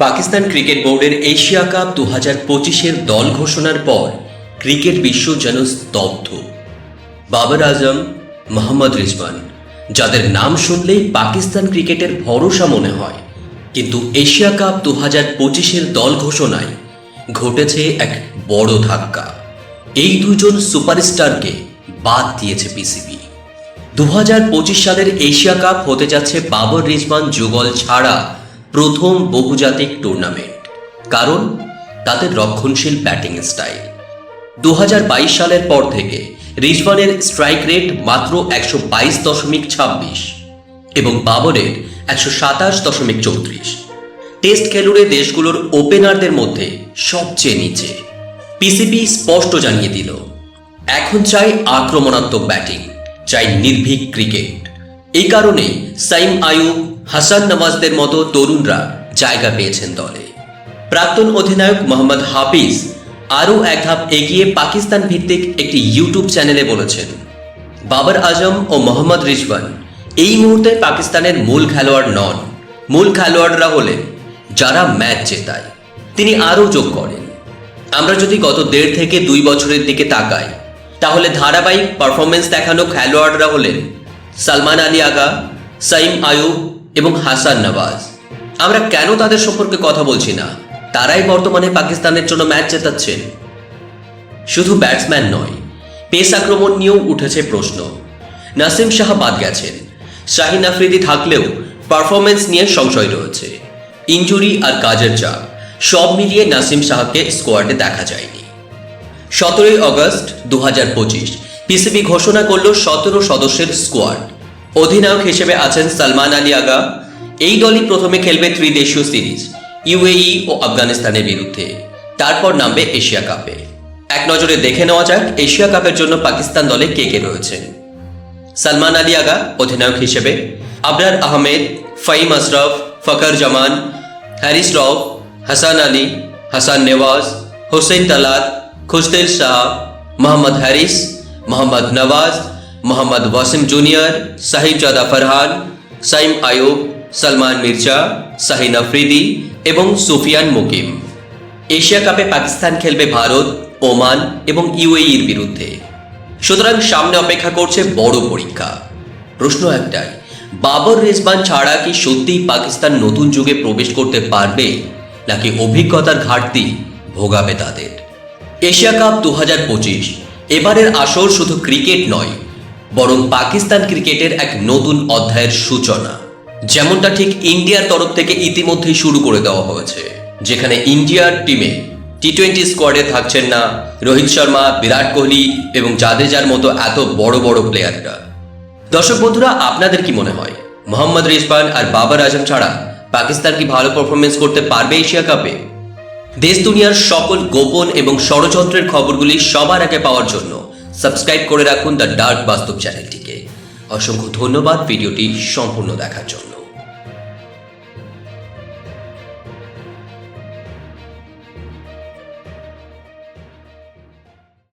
Pakistan cricket বোর্ডের Asia cup 2025-এর দল ঘোষণার পর ক্রিকেট বিশ্ব যেন স্তব্ধ। বাবর আজম, মোহাম্মদ রিজওয়ান, যাদের নাম শুনলেই পাকিস্তান ক্রিকেটের ভরসা মনে হয়, কিন্তু এশিয়া কাপ 2025-এর দল ঘোষণায় ঘটেছে এক বড় ধাক্কা। এই দুজন সুপারস্টারকে বাদ দিয়েছে পিসিবি। 2025 সালের এশিয়া কাপ হতে যাচ্ছে বাবর রিজওয়ান যুগল ছাড়া প্রথম বহুজাতিক টুর্নামেন্ট, কারণ তাদের রক্ষণশীল ব্যাটিং স্টাইল। 2022 সালের পর থেকে রিজওয়ানের স্ট্রাইক রেট মাত্র 122.26 এবং বাবরের 127.34। টেস্ট খেলুড়ে দেশগুলোর ওপেনারদের মধ্যে সবচেয়ে নিচে। পিসিবি স্পষ্ট জানিয়ে দিল, এখন চাই আক্রমণাত্মক ব্যাটিং, চাই নির্ভীক ক্রিকেট। এই কারণেই সাইম আয়ুব, হাসান নওয়াজদের মতো তরুণরা জায়গা পেয়েছেন দলে। প্রাক্তন অধিনায়ক মোহাম্মদ হাফিজ আরও এক ধাপ এগিয়ে পাকিস্তান ভিত্তিক একটি ইউটিউব চ্যানেলে বলেছেন, বাবর আজম ও মোহাম্মদ রিজওয়ান এই মুহূর্তে পাকিস্তানের মূল খেলোয়াড় নন। মূল খেলোয়াড়রা হলেন যারা ম্যাচ জেতায়। তিনি আরও যোগ করেন, আমরা যদি গত 1.5 থেকে 2 বছরের দিকে তাকাই, তাহলে ধারাবাহিক পারফরমেন্স দেখানো খেলোয়াড়রা হলেন সালমান আলী আগা, সাইম আয়ুব এবং হাসান নওয়াজ। আমরা কেন তাদের সম্পর্কে কথা বলছি না? তারাই বর্তমানে পাকিস্তানের জন্য ম্যাচ জেতাচ্ছেন। শুধু ব্যাটসম্যান নয়, পেস আক্রমণ নিয়েও উঠেছে প্রশ্ন। নাসিম শাহ বাদ গেছেন, শাহিন আফ্রিদি থাকলেও পারফরমেন্স নিয়ে সংশয় রয়েছে। ইনজুরি আর কাজের চাপ সব মিলিয়ে নাসিম শাহকে স্কোয়াডে দেখা যায়নি। 17 আগস্ট 2025 পিসিবি ঘোষণা করল 17 সদস্যের স্কোয়াড। অধিনায়ক হিসেবে আছেন সালমান আলী আগা। এই দলই প্রথমে খেলবে ত্রিদেশীয় সিরিজ, ইউএই ও আফগানিস্তানের বিরুদ্ধে, তারপর নামবে এশিয়া কাপে। এক নজরে দেখে নেওয়া যাক এশিয়া কাপের জন্য পাকিস্তান দলে কে কে রয়েছেন। সালমান আলী আগা অধিনায়ক হিসেবে, আবরার আহমেদ, ফাহিম আশরাফ, ফখর জামান, হ্যারিস রউফ, হাসান আলী, হাসান নেওয়াজ, হোসেন তালাত, খুশদিল শাহ, মোহাম্মদ হ্যারিস, মোহাম্মদ নওয়াজ, মোহাম্মদ ওয়াসিম জুনিয়র, সাহিবজাদা ফারহান, সাইম আয়ুব, সালমান মির্জা, শাহিন আফ্রিদি এবং সুফিয়ান মুকিম। এশিয়া কাপে পাকিস্তান খেলবে ভারত, ওমান এবং ইউএইর বিরুদ্ধে। সুতরাং সামনে অপেক্ষা করছে বড় পরীক্ষা। প্রশ্ন একটাই, বাবর রিজওয়ান ছাড়া কি সত্যিই পাকিস্তান নতুন যুগে প্রবেশ করতে পারবে, নাকি অভিজ্ঞতার ঘাটতি ভোগাবে তাদের? এশিয়া কাপ 2025 এবারের আসর শুধু ক্রিকেট নয়, বরং পাকিস্তান ক্রিকেটের এক নতুন অধ্যায়ের সূচনা, যেমনটা ঠিক ইন্ডিয়ার তরফ থেকে ইতিমধ্যেই শুরু করে দেওয়া হয়েছে, যেখানে ইন্ডিয়ার টিমে টি-20 স্কোয়াডে থাকছেন না রোহিত শর্মা, বিরাট কোহলি এবং জাদেজার মতো এত বড় বড় প্লেয়াররা। দর্শক বন্ধুরা, আপনাদের কি মনে হয়, মোহাম্মদ রিজওয়ান আর বাবর আজম ছাড়া পাকিস্তান কি ভালো পারফরমেন্স করতে পারবে এশিয়া কাপে? দেশ দুনিয়ার সকল গোপন এবং ষড়যন্ত্রের খবরগুলি সবার আগে পাওয়ার জন্য সাবস্ক্রাইব করে রাখুন দ্য ডার্ক বাস্তব চ্যানেলটিকে। অসংখ্য ধন্যবাদ ভিডিওটি সম্পূর্ণ দেখার জন্য।